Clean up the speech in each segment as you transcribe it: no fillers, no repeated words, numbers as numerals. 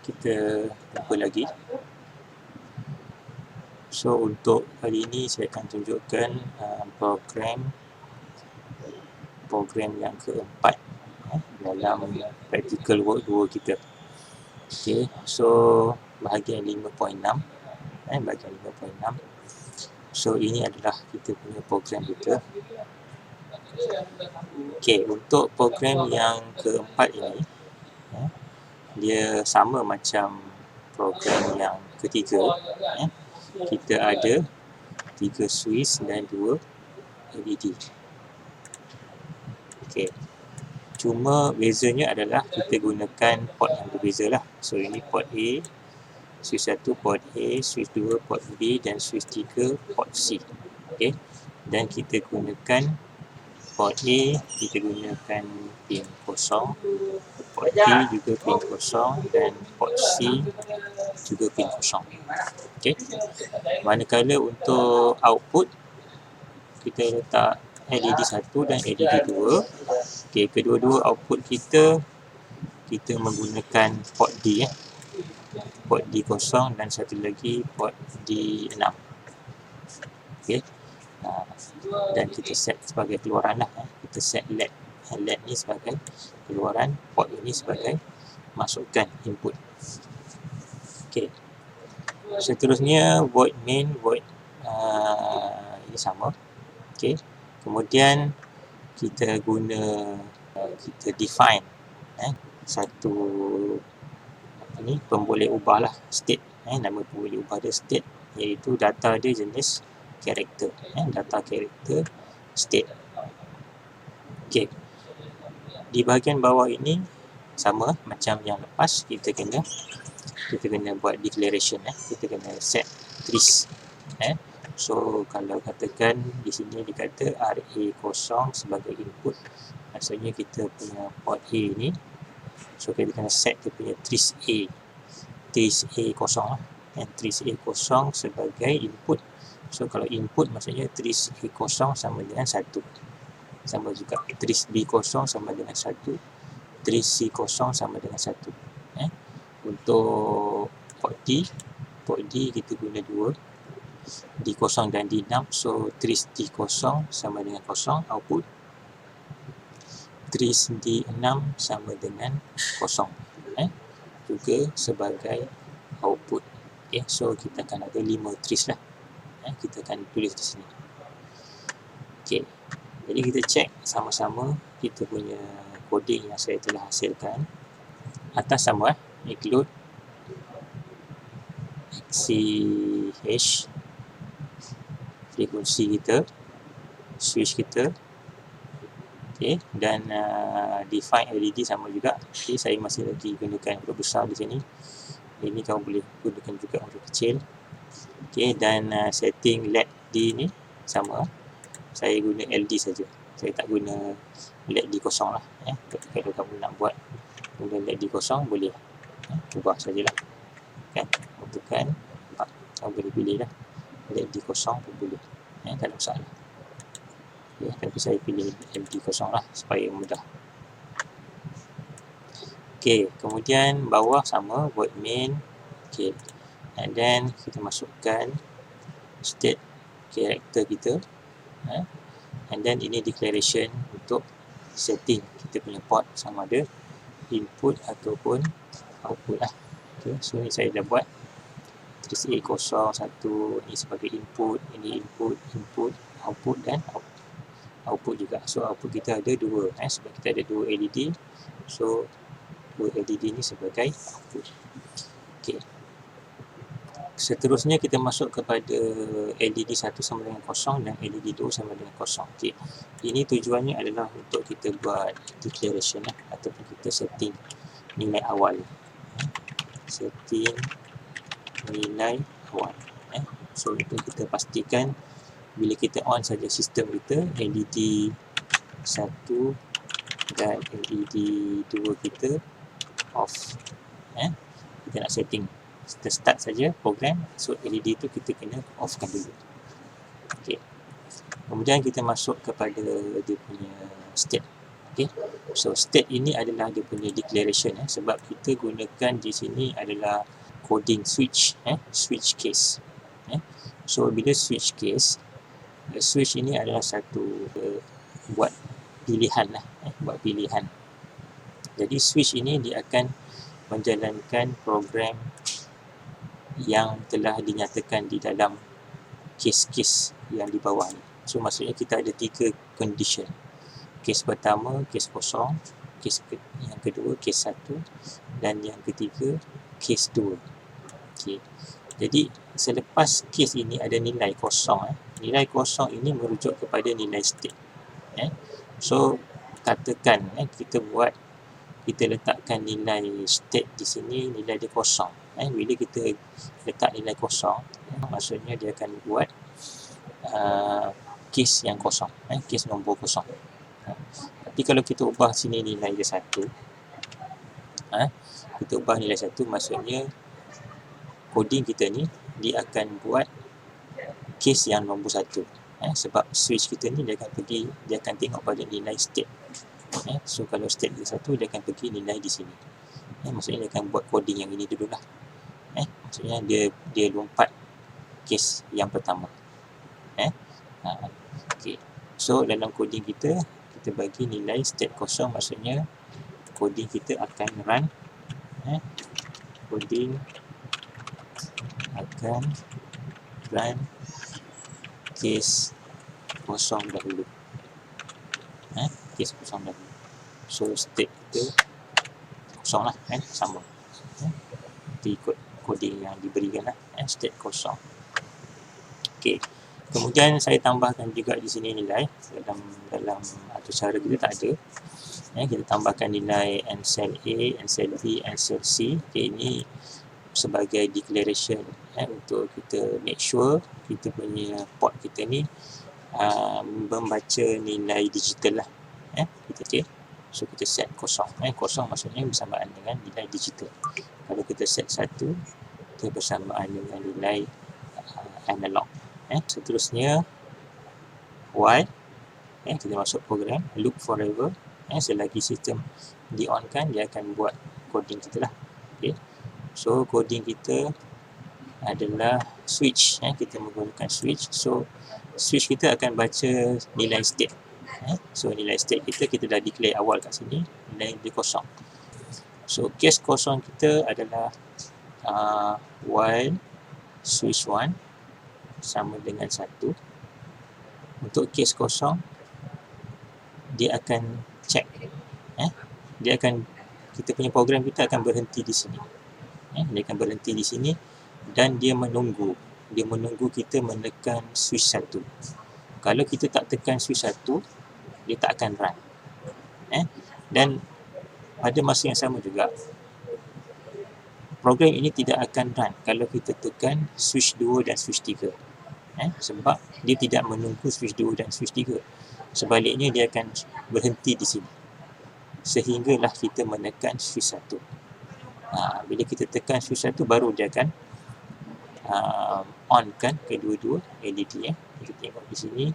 kita jumpa lagi. So untuk hari ini saya akan tunjukkan program yang keempat dalam practical work 2 kita. Okay, so bahagian 5.6, bahagian 5.6. So ini adalah kita punya program kita. Okay, untuk program yang keempat ini, dia sama macam program yang ketiga. Kita ada 3 switch dan 2 LED. Okay. Cuma bezanya adalah kita gunakan port yang berbeza lah. So ini port A, switch 1 port A, switch 2 port B dan switch 3 port C. Okay. Dan kita gunakan port A, kita gunakan pin kosong, port B juga pin kosong dan port C juga pin kosong. Okay. Manakala untuk output kita letak LED 1 dan LED 2. Okay, kedua-dua output kita menggunakan port D, port D kosong dan satu lagi port D6. Okay. Dan kita set sebagai keluaran lah. Kita set LED ni sebagai keluaran, port ini sebagai masukkan input. Okay. Seterusnya void main, void ini sama. Okay. Kemudian kita kita define satu pemboleh ubah lah, state. Nama pemboleh ubah dia state, iaitu data dia jenis karakter, data karakter state. Okay. Di bahagian bawah ini sama macam yang lepas, kita kena buat declaration, kita kena set trace. So kalau katakan di sini dikata RA0 sebagai input, maksudnya kita punya port A ni, so kita kena set dia punya trace A0 lah, trace A0 sebagai input. So kalau input maksudnya trace A0 sama dengan 1, sama juga trace B0 sama dengan 1, trace C0 sama dengan 1. Untuk port D kita guna 2, D0 dan D6. So trace D0 sama dengan 0 output, trace D6 sama dengan 0 juga sebagai output. Okay, so kita akan ada 5 trace lah. Kita akan tulis di sini. Okay. Jadi kita check sama-sama kita punya coding yang saya telah hasilkan. Atas sama, include XCH, frekuensi kita, switch kita. Okay. Dan define LED sama juga. Okay. Saya masih lagi gunakan huruf besar di sini. Ini kamu boleh gunakan juga huruf kecil. Okay. Dan setting LED D ni sama. Saya guna LD saja. Saya tak guna LED D0 lah. Kalau kamu nak buat guna LED D0 boleh. Ubah sajalah. Kan? Tekan. Kamu boleh pilih lah. LED D0 pun boleh. Tak ada masalah. Okay. Tapi saya pilih LED D0 lah supaya mudah. Okay. Kemudian bawah sama. Void main. Okay. And then kita masukkan state karakter kita. And then ini declaration untuk setting kita punya port sama ada input ataupun output lah. Okay, so ni saya dah buat trace A0 satu, ini sebagai input, ini input, output dan output juga. So output kita ada 2, sebab kita ada 2 LED. So 2 LED ni sebagai output. Okay. Seterusnya kita masuk kepada LED 1 sama dengan 0 dan LED 2 sama dengan 0. Okay. Ini tujuannya adalah untuk kita buat declaration ataupun kita setting nilai awal. Setting nilai awal. So itu kita pastikan bila kita on saja sistem kita, LED 1 dan LED 2 kita off. Kita nak setting. Kita start saja program, so LED tu kita kena offkan dulu. Okay. Kemudian kita masuk kepada dia punya state. Okay. So state ini adalah dia punya declaration sebab kita gunakan di sini adalah coding switch switch case. So bila switch case, switch ini adalah satu buat pilihan buat pilihan. Jadi switch ini dia akan menjalankan program yang telah dinyatakan di dalam kes-kes yang di bawah ni. So maksudnya kita ada 3 condition. Kes pertama, kes kosong, kes yang kedua, kes 1 dan yang ketiga, kes 2. Okay. Jadi selepas kes ini ada nilai kosong. Nilai kosong ini merujuk kepada nilai state. So katakan kita letakkan nilai state di sini, nilai dia kosong. Bila kita letak nilai kosong, maksudnya dia akan buat kes yang kosong, kes nombor kosong. Tapi kalau kita ubah sini nilai dia 1, kita ubah nilai 1, maksudnya coding kita ni dia akan buat kes yang nombor 1. Sebab switch kita ni dia akan tengok pada nilai state. So kalau state dia 1, dia akan pergi nilai di sini. Maksudnya dia akan buat coding yang ini dululah. Maksudnya dia lompat kes yang pertama. Okay. So dalam coding kita bagi nilai state kosong, maksudnya coding kita akan run coding akan run kes kosong dahulu. Kes kosong dahulu. So state kita kosong lah, sama. Kita ikut coding yang diberikan lah, state kosong. Okay. Kemudian saya tambahkan juga di sini nilai dalam atau cara kita tak ada. Kita tambahkan nilai n cell A, n cell B, n cell C. Okay, ini sebagai declaration untuk kita make sure kita punya port kita ni membaca nilai digital lah. Okay. So kita set kosong. Kosong maksudnya bersamaan dengan nilai digital. Kalau kita set 1, itu bersamaan dengan nilai analog. Seterusnya while kita masuk program loop forever. Selagi sistem di on kan, dia akan buat coding kita lah. Okay. So coding kita adalah switch. Kita menggunakan switch. So switch kita akan baca nilai state. So nilai state kita dah declare awal kat sini, nilai dia kosong. So case kosong kita adalah while switch 1 sama dengan 1. Untuk case kosong, dia akan check. Kita punya program kita akan berhenti di sini. Dia akan berhenti di sini dan dia menunggu kita menekan switch 1. Kalau kita tak tekan switch 1, dia tak akan run. Dan pada masa yang sama juga, program ini tidak akan run kalau kita tekan switch 2 dan switch 3. Sebab dia tidak menunggu switch 2 dan switch 3. Sebaliknya dia akan berhenti di sini sehinggalah kita menekan switch 1. Bila kita tekan switch 1, baru dia akan on kan kedua-dua LED. Kita tengok di sini,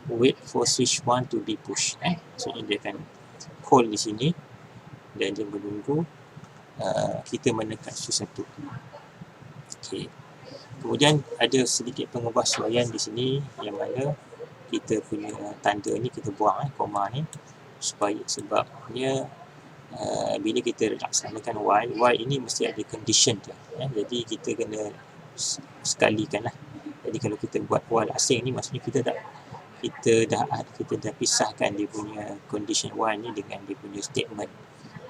wait for switch 1 to be pushed. So dia akan hold di sini dan dia menunggu kita menekan switch 1. Okay. Kemudian ada sedikit pengubahsuaian di sini, yang mana kita punya tanda ni kita buang koma ni, sebabnya bila kita laksanakan while ini mesti ada condition dia. Jadi kita kena sekalikan lah. Jadi kalau kita buat while asing ni, maksudnya kita dah pisahkan dia punya condition while ni dengan dia punya statement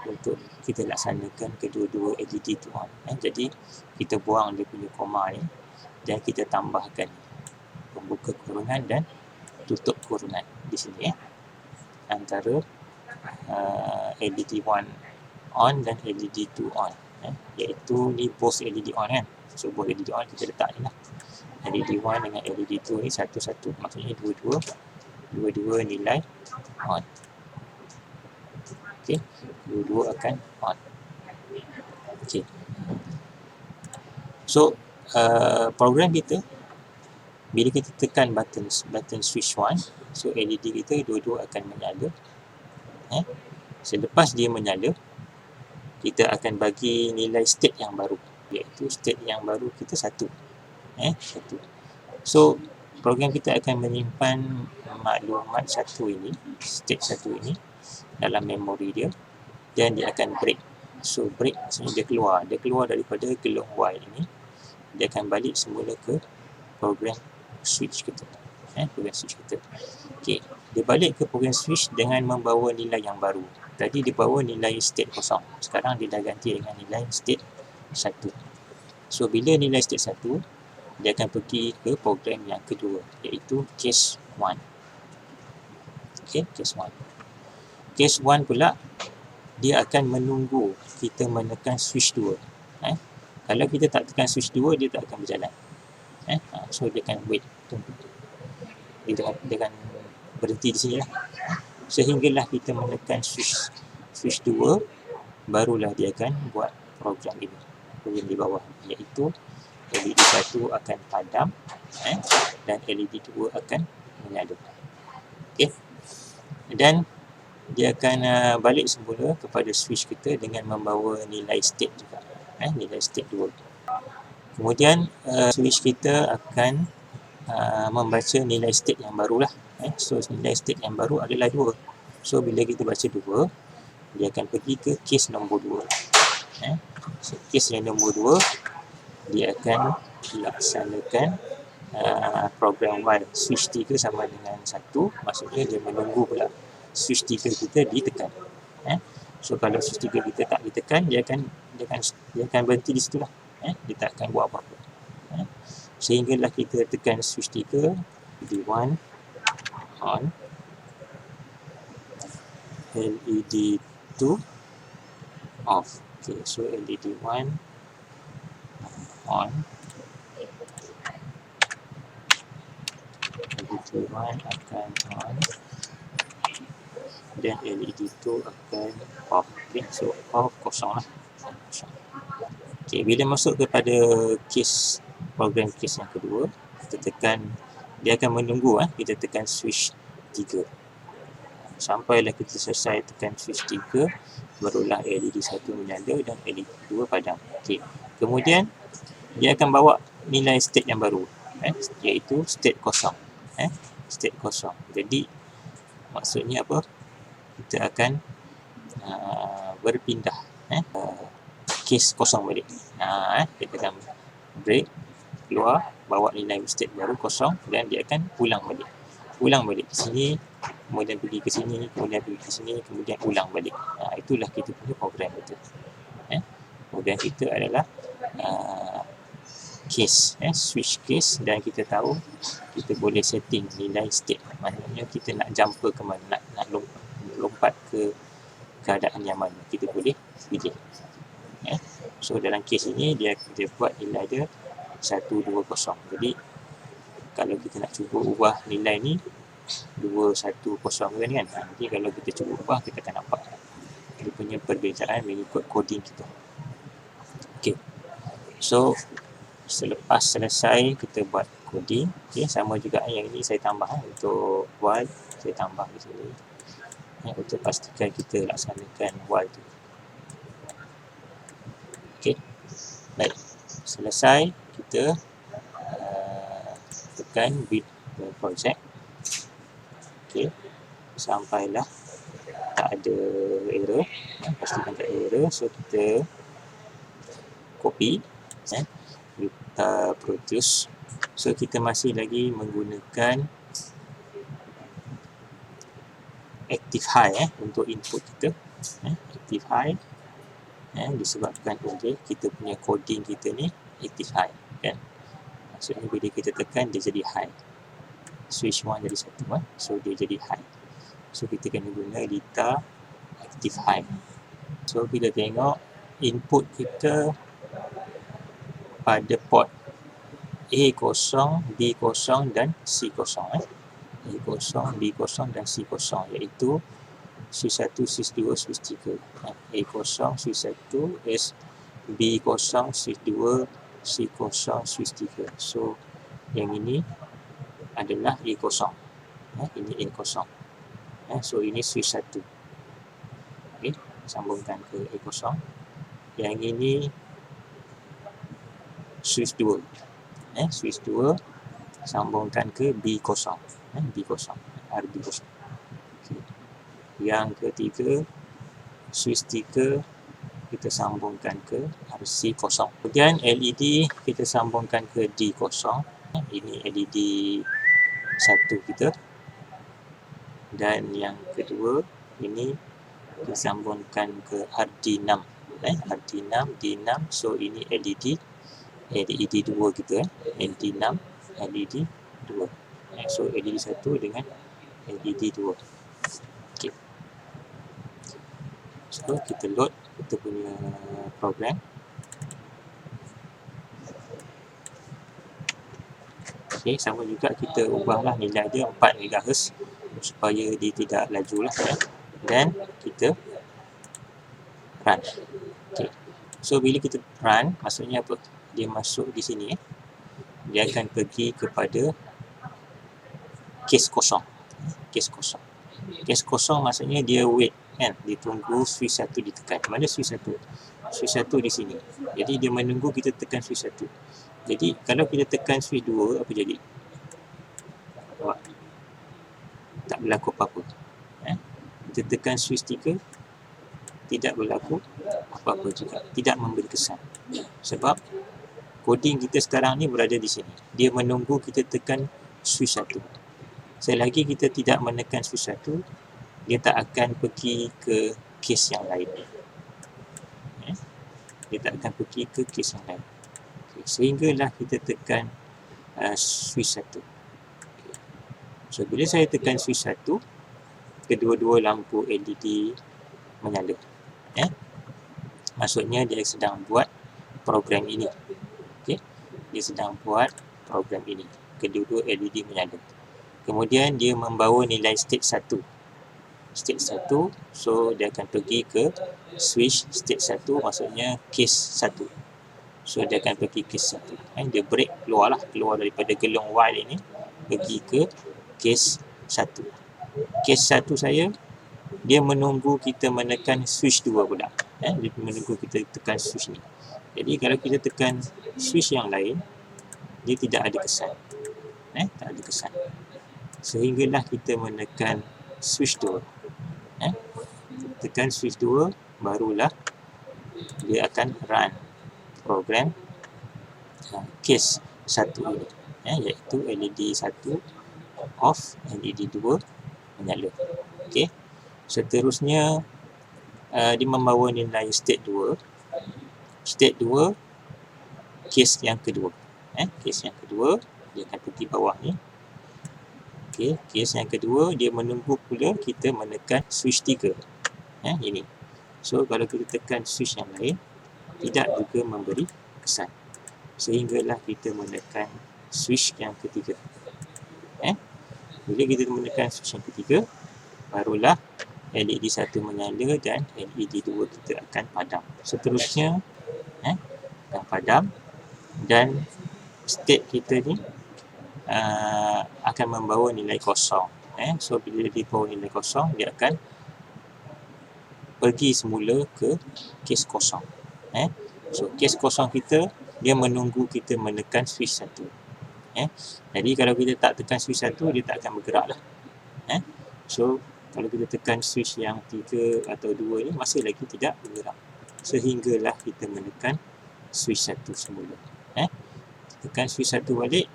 untuk kita laksanakan kedua-dua LED tu on. Jadi kita buang dia punya koma ni dan kita tambahkan pembuka kurungan dan tutup kurungan di sini antara LED 1 on dan LED 2 on, iaitu ni both LED on kan. So both LED on kita letak ni lah, LED 1 dengan LED 2 ni satu-satu, maksudnya dua-dua nilai on. Okay, dua-dua akan on. Okay. So program kita, bila kita tekan button switch 1, so LED kita dua-dua akan menyala. Selepas dia menyala, kita akan bagi nilai state yang baru, iaitu state yang baru kita 1. 1. So program kita akan menyimpan maklumat 1 ini, state 1 ini dalam memori dia, dan dia akan break. So break maksudnya dia keluar daripada gelong while ini, dia akan balik semula ke program switch kita. Program switch kita. Okey, dia balik ke program switch dengan membawa nilai yang baru. Tadi dia bawa nilai state kosong. Sekarang dia dah ganti dengan nilai state 1. So bila nilai state 1, dia akan pergi ke program yang kedua, iaitu case 1. Okey, case 1. Case 1 pula, dia akan menunggu kita menekan switch 2. Kalau kita tak tekan switch 2, dia tak akan berjalan. So dia akan wait, tunggu. Dia akan berhenti di sini lah. Sehinggalah kita menekan switch 2, barulah dia akan buat program ini. Program di bawah, iaitu LED 1 akan padam dan LED 2 akan menyala. Okey. Dan dia akan balik semula kepada switch kita dengan membawa nilai state juga. Nilai state 2. Kemudian switch kita akan membaca nilai state yang barulah. So nilai state yang baru adalah 2. So bila kita baca 2, dia akan pergi ke case nombor 2. So case yang nombor 2, dia akan laksanakan program while switch 3 sama dengan 1. Maksudnya dia menunggu pula switch 3 kita ditekan. So kalau switch 3 kita tak ditekan, dia akan berhenti di situlah. Dia tak akan buat apa-apa. Sehinggalah kita tekan switch 3, LED 1 on, LED 2 off. Okay, so LED 1 on, LED 1 akan on, dan LED 2 akan off. Okay, so off, kosong lah. Okay, bila masuk kepada program case yang kedua, kita tekan, dia akan menunggu kita tekan switch 3. Sampailah kita selesai tekan switch 3, barulah LED 1 menyala dan LED 2 padam. Okay. Kemudian dia akan bawa nilai state yang baru, iaitu state kosong. State kosong. Jadi maksudnya apa? Kita akan berpindah case kosong balik. Kita akan break, keluar, bawa nilai state baru kosong, dan dia akan ulang balik ke sini, kemudian pergi ke sini, kemudian pergi ke sini, kemudian ulang balik. Itulah kita punya program kita. Program kita adalah case, switch case, dan kita tahu kita boleh setting nilai state. Maknanya kita nak jumper ke mana, nak lompat ke keadaan yang mana, kita boleh pilih. So dalam case ini dia buat nilai dia 120. Jadi kalau kita nak cuba ubah nilai ni 210 kan, nanti kalau kita cuba ubah, kita akan nampak dia punya perbezaan mengikut coding kita. Okay, so selepas selesai kita buat coding, sama juga yang ini saya tambah untuk while, saya tambah di sini untuk pastikan kita laksanakan while tu. Okay, baik, selesai, kita tekan build project. Okay, sampailah tak ada error, pastikan tak ada error. So kita copy, kita produce. So kita masih lagi menggunakan active high untuk input kita. Active high disebabkan oleh kita punya coding kita ni active high kan. Maksudnya bila kita tekan, dia jadi high. Switch 1 jadi 1 so dia jadi high. So kita kena guna data active high. So bila tengok input kita pada port A0, B0 dan C0. A0, B0 dan C0, iaitu switch 1, switch 2, switch 3. A0, switch 1, B0, switch 2, C0, switch 3. So yang ini adalah A0. Ini A0. So ini switch 1. sambungkan ke A0. Yang ini switch 2. Switch 2 sambungkan ke B0. B0. RB0. Okay. Yang ketiga, switch 3 kita sambungkan ke RC0. Kemudian LED kita sambungkan ke D0. Ini LED 1 kita. Dan yang kedua, ini kita sambungkan ke RD6. RD6, D6. So ini LED 2 kita. LED6, LED 2. So LED 1 dengan LED 2. Okay. So kita load kita punya program. Okay, sama juga kita ubahlah nilai dia 4 MHz supaya dia tidak laju lah. Dan kita run. Okay. So bila kita run, maksudnya apa? Dia masuk di sini. Dia akan pergi kepada case kosong. Case kosong. Case kosong maksudnya dia wait, kan? Dia tunggu switch 1 ditekan. Mana switch 1? Switch 1 di sini. Jadi dia menunggu kita tekan switch 1. Jadi kalau kita tekan switch 2, apa jadi? Tak berlaku apa-apa. Kita tekan switch 3, tidak berlaku apa-apa juga. Tidak memberi kesan. Sebab coding kita sekarang ni berada di sini. Dia menunggu kita tekan switch 1. Selagi kita tidak menekan switch 1, dia tak akan pergi ke case yang lain. Dia tak akan pergi ke case yang lain. Okay. Sehinggalah kita tekan switch 1. Okay. So, bila saya tekan switch 1, kedua-dua lampu LED menyala. Maksudnya dia sedang buat program ini. Okay. Dia sedang buat program ini. Kedua-dua LED menyala. Kemudian dia membawa nilai state 1. State 1, so dia akan pergi ke switch state 1, maksudnya case 1. So dia akan pergi case 1. Dia break, keluar daripada gelung while ini, pergi ke case 1. Case 1 saya, dia menunggu kita menekan switch 2 pula. Dia menunggu kita tekan switch ni. Jadi kalau kita tekan switch yang lain, dia tidak ada kesan. Tak ada kesan. Sehinggalah kita menekan switch 2. Tekan switch 2, barulah dia akan run program case 1 ini, iaitu LED 1 off, LED 2 menyala. Okay. Seterusnya dia membawa nilai state 2. State 2 case yang kedua. Case yang kedua, dia akan pergi bawah ni. Okay. Case yang kedua, dia menunggu pula kita menekan switch 3. Ini. So, kalau kita tekan switch yang lain, tidak juga memberi kesan. Sehinggalah kita menekan switch yang ketiga. Bila kita menekan switch yang ketiga, barulah LED 1 menyala dan LED 2 kita akan padam. Seterusnya, akan padam dan state kita ni akan membawa nilai kosong. So, bila dia bawa nilai kosong, dia akan pergi semula ke case kosong. So, case kosong kita, dia menunggu kita menekan switch 1. Jadi, kalau kita tak tekan switch 1, dia tak akan bergerak lah. So, kalau kita tekan switch yang 3 atau 2 ni, masih lagi tidak bergerak. Sehinggalah kita menekan switch 1 semula. Tekan switch 1 balik,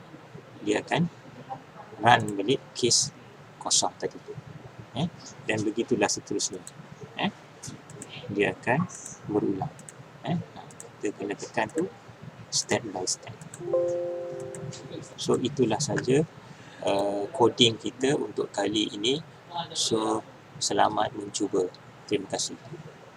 dia akan run balik case kosong tadi. Dan begitulah seterusnya. Dia akan berulang. Kita kena tekan tu step by step. So itulah saja coding kita untuk kali ini. So selamat mencuba. Terima kasih.